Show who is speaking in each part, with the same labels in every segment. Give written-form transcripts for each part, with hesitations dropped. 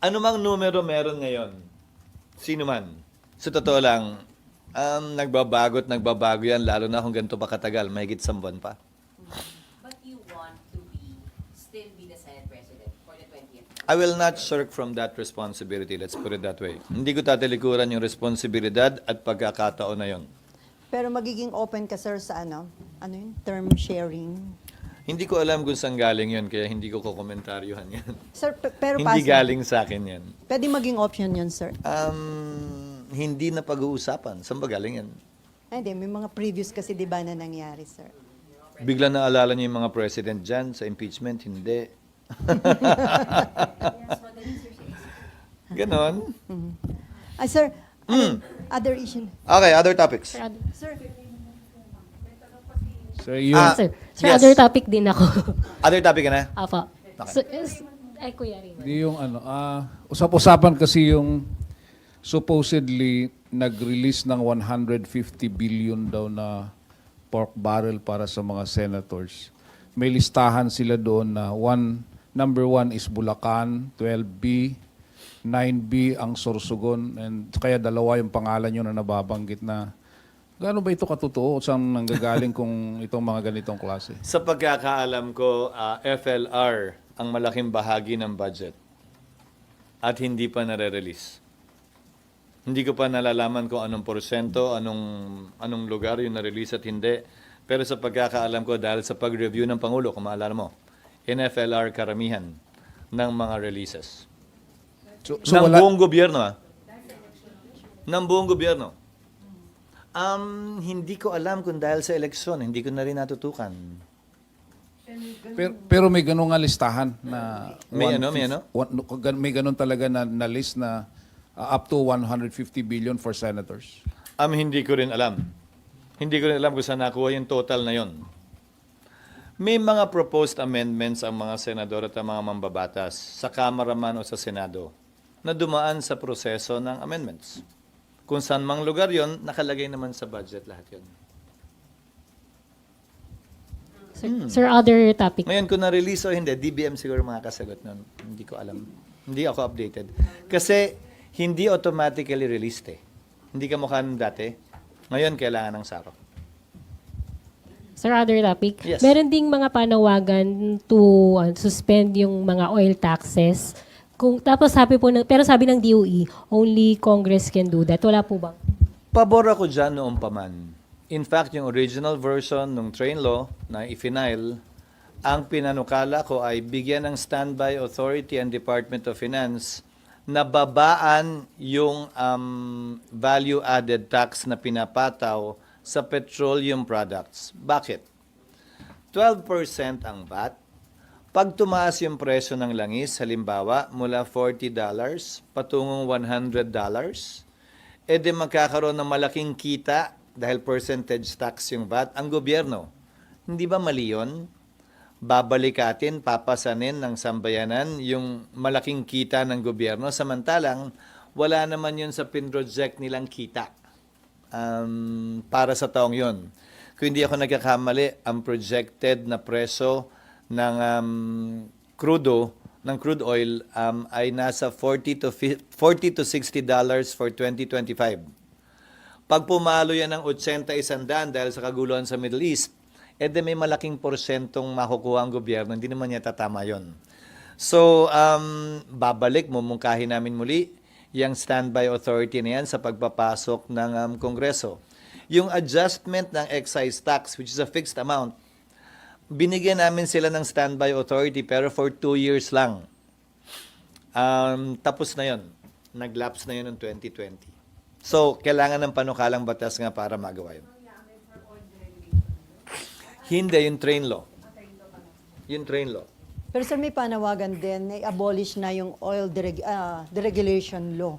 Speaker 1: Anumang numero meron ngayon, sino man, sa totoo lang, nagbabago yan, lalo na kung ganito pa katagal, mahigit 1 buwan pa.
Speaker 2: But you want to still be the Senate President for the 20th?
Speaker 1: I will not shirk from that responsibility, let's put it that way. Hindi ko tatalikuran yung responsibilidad at pagkakataon na yon.
Speaker 3: Pero magiging open ka, sir, sa ano yun? Term sharing.
Speaker 1: Hindi ko alam kung saan galing yon, kaya hindi ko kukomentaryuhan yan.
Speaker 3: Sir, pero
Speaker 1: Hindi
Speaker 3: pass.
Speaker 1: galing sa akin yan.
Speaker 3: Pwede maging option yun, sir.
Speaker 1: Hindi na pag-uusapan. Saan ba galing yan?
Speaker 3: Ay, hindi. May mga previous kasi, di ba, na nangyari, sir.
Speaker 1: Bigla naalala niyo yung mga president dyan sa impeachment? Hindi. Ganon.
Speaker 3: Ay, sir, other issue.
Speaker 1: Okay, other topics.
Speaker 3: Sir,
Speaker 4: So, yun,
Speaker 5: Sir,
Speaker 1: Yes.
Speaker 5: other topic din ako.
Speaker 1: Other topic ka na?
Speaker 5: Apo.
Speaker 1: Okay.
Speaker 5: Ay, Kuya Raymond.
Speaker 4: yung usap-usapan kasi yung supposedly nag-release ng 150 billion daw na pork barrel para sa mga senators. May listahan sila doon na number 1 is Bulacan, 12B, 9B ang Sorsogon, and kaya dalawa yung pangalan nyo na nababanggit na gaano ba ito katotoo? Saan nanggagaling kung itong mga ganitong klase?
Speaker 1: Sa pagkakaalam ko, FLR ang malaking bahagi ng budget at hindi pa nare-release. Hindi ko pa nalalaman kung anong porsyento, anong lugar yung na-release at hindi. Pero sa pagkakaalam ko, dahil sa pag-review ng Pangulo, kung maalala mo, NFLR karamihan ng mga releases. Ng buong gobyerno, ng buong gobyerno. Hindi ko alam kung dahil sa eleksyon, hindi ko na rin natutukan.
Speaker 4: Pero may ganun nga listahan na
Speaker 1: May ano?
Speaker 4: may ganun talaga na list na up to 150 billion for senators.
Speaker 1: Hindi ko rin alam. Hindi ko rin alam kung saan nakuha yung total na yon. May mga proposed amendments ang mga senador at ang mga mambabatas sa Kamara man o sa Senado na dumaan sa proseso ng amendments. Kung saan mang lugar yon, nakalagay naman sa budget lahat yon.
Speaker 5: Sir, other topic.
Speaker 1: Ngayon, kung na-release o hindi, DBM siguro makakasagot nun. Hindi ko alam. Hindi ako updated. Kasi hindi automatically released eh. Hindi ka mukha nung dati. Ngayon, kailangan ng SARO.
Speaker 5: Sir, other topic.
Speaker 1: Yes.
Speaker 5: Meron ding mga panawagan to suspend yung mga oil taxes. Tapos pero sabi ng DOE, only Congress can do that. Wala po bang?
Speaker 1: Pabor ako dyan noong paman. In fact, yung original version ng train law na i-final, ang pinanukala ko ay bigyan ng standby authority and Department of Finance na babaan yung value-added tax na pinapataw sa petroleum products. Bakit? 12% ang VAT. Pag tumaas yung presyo ng langis, halimbawa, mula $40 patungong $100, edi magkakaroon ng malaking kita dahil percentage tax yung VAT ang gobyerno. Hindi ba mali yun? Babalikatin, papasanin ng sambayanan yung malaking kita ng gobyerno, samantalang wala naman yun sa pinroject nilang kita para sa taong yun. Kung hindi ako nagkakamali, ang projected na presyo ng crude oil ay nasa $40 to $60 for 2025. Pag pumalo yan ng 80 100 dahil sa kaguluhan sa Middle East, edi may malaking porsyentong makukuha ang gobyerno, hindi naman niya tatama yon. So, babalik, mumungkahin namin muli yung standby authority na yan sa pagpapasok ng Kongreso. Yung adjustment ng excise tax, which is a fixed amount, binigyan namin sila ng standby authority pero for 2 years lang. Tapos na yon. Nag-lapse na yun ng 2020. So, kailangan ng panukalang batas nga para magawa yun. Hindi, yung train law. Yung train law.
Speaker 3: pero sir, may panawagan din na i-abolish na yung oil deregulation law.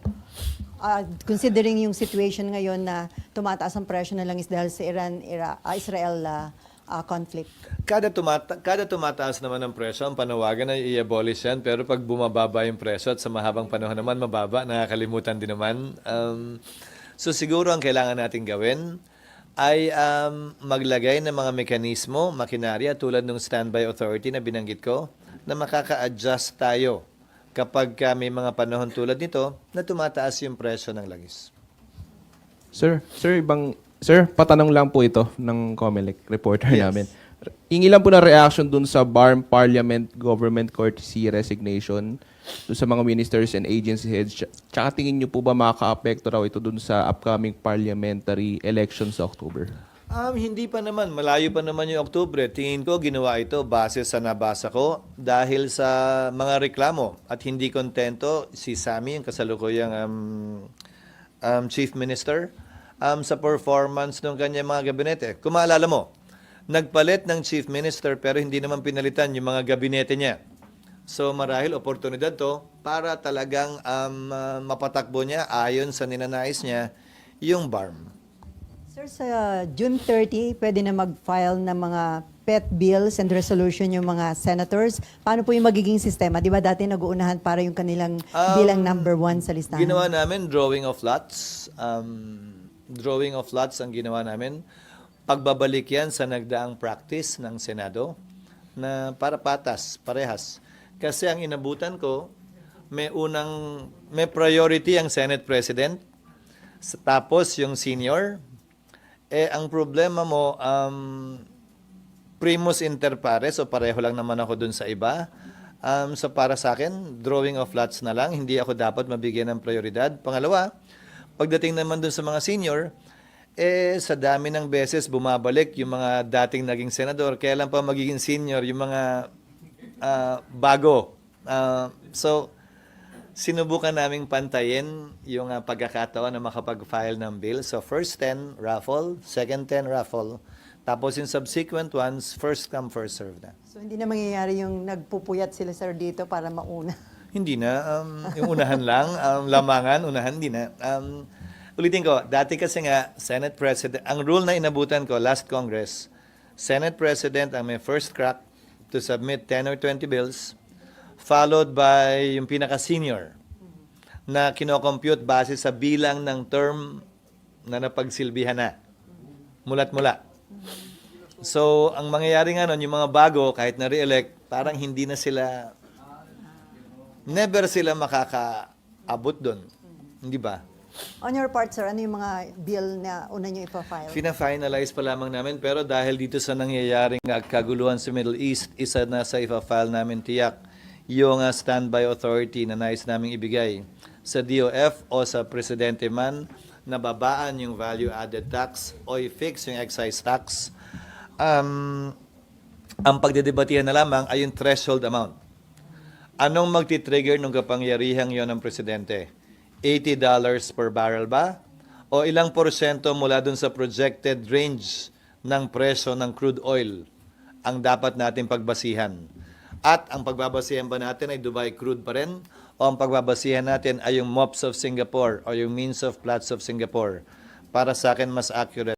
Speaker 3: Considering yung situation ngayon na tumataas ang presyo na langis dahil sa Israel conflict.
Speaker 1: Kada tumataas naman ang presyo, ang panawagan ay i-abolish yan. Pero pag bumababa yung presyo at sa mahabang panahon naman mababa, nakakalimutan din naman. So siguro ang kailangan natin gawin ay maglagay ng mga mekanismo, makinarya tulad ng standby authority na binanggit ko, na makaka-adjust tayo kapag may mga panahon tulad nito na tumataas yung presyo ng langis.
Speaker 6: Sir, patanong lang po ito ng COMELEC reporter
Speaker 1: Yes.
Speaker 6: namin. Hingi lang po ng reaction dun sa BARM Parliament Government Courtesy Resignation dun sa mga ministers and agency heads. Tsaka tingin niyo po ba makaka-apekto raw ito dun sa upcoming parliamentary elections sa October?
Speaker 1: Hindi pa naman. Malayo pa naman yung Oktubre. Tingin ko ginawa ito base sa nabasa ko dahil sa mga reklamo at hindi kontento si Sammy, yung kasalukuyang Chief Minister, sa performance ng kanyang mga gabinete. Kung maalala mo, nagpalit ng Chief Minister pero hindi naman pinalitan yung mga gabinete niya. So marahil oportunidad to para talagang mapatakbo niya ayon sa ninanais niya yung BARM.
Speaker 3: Sir, sa June 30, pwede na mag-file ng mga pet bills and resolution yung mga senators. Paano po yung magiging sistema? Di ba dati nag-uunahan para yung kanilang bilang number 1 sa listahan?
Speaker 1: Ginawa namin drawing of lots. Drawing of lots ang ginawa namin. Pagbabalik yan sa nagdaang practice ng Senado na para patas, parehas. Kasi ang inabutan ko, may priority ang Senate President, tapos yung senior. Ang problema mo, primus inter pares, o pareho lang naman ako dun sa iba. So para sa akin, drawing of lots na lang, hindi ako dapat mabigyan ng prioridad. Pangalawa, pagdating naman dun sa mga senior, sa dami ng beses bumabalik yung mga dating naging senador, kailan pa magiging senior yung mga bago. So, sinubukan naming pantayin yung pagkakataon na makapag-file ng bill. So, first 10, raffle. Second 10, raffle. Tapos yung subsequent ones, first come, first serve na.
Speaker 3: So hindi na mangyayari yung nagpupuyat sila, sir, dito para mauna.
Speaker 1: Hindi na. Yung unahan lang. Lamangan, unahan, hindi na. Ulitin ko, dati kasi nga, Senate President, ang rule na inabutan ko last Congress, Senate President ang may first crack to submit 10 or 20 bills, followed by yung pinaka-senior na kinocompute base sa bilang ng term na napagsilbihan na. Mula't mula. So, ang mangyayari nga nun, yung mga bago, kahit na re-elect, parang hindi na sila, never sila makakaabot doon. Hindi ba?
Speaker 3: On your part, sir, ano yung mga bill na una nyo ipa-file?
Speaker 1: Fina-finalize pa lamang namin, pero dahil dito sa nangyayaring kaguluhan sa Middle East, isa na sa ipa-file namin tiyak yung standby authority na nais naming ibigay sa DOF o sa presidente man na babaan yung value-added tax o i-fix yung excise tax. Ang pagdedebatihan na lamang ay yung threshold amount. Anong magti-trigger ng kapangyarihang yon ng presidente? $80 per barrel ba? O ilang porsyento mula dun sa projected range ng presyo ng crude oil ang dapat natin pagbasihan? At ang pagbabasihan ba natin ay Dubai crude pa rin? O ang pagbabasihan natin ay yung MOPS of Singapore o yung Means of Platts of Singapore? Para sa akin, mas accurate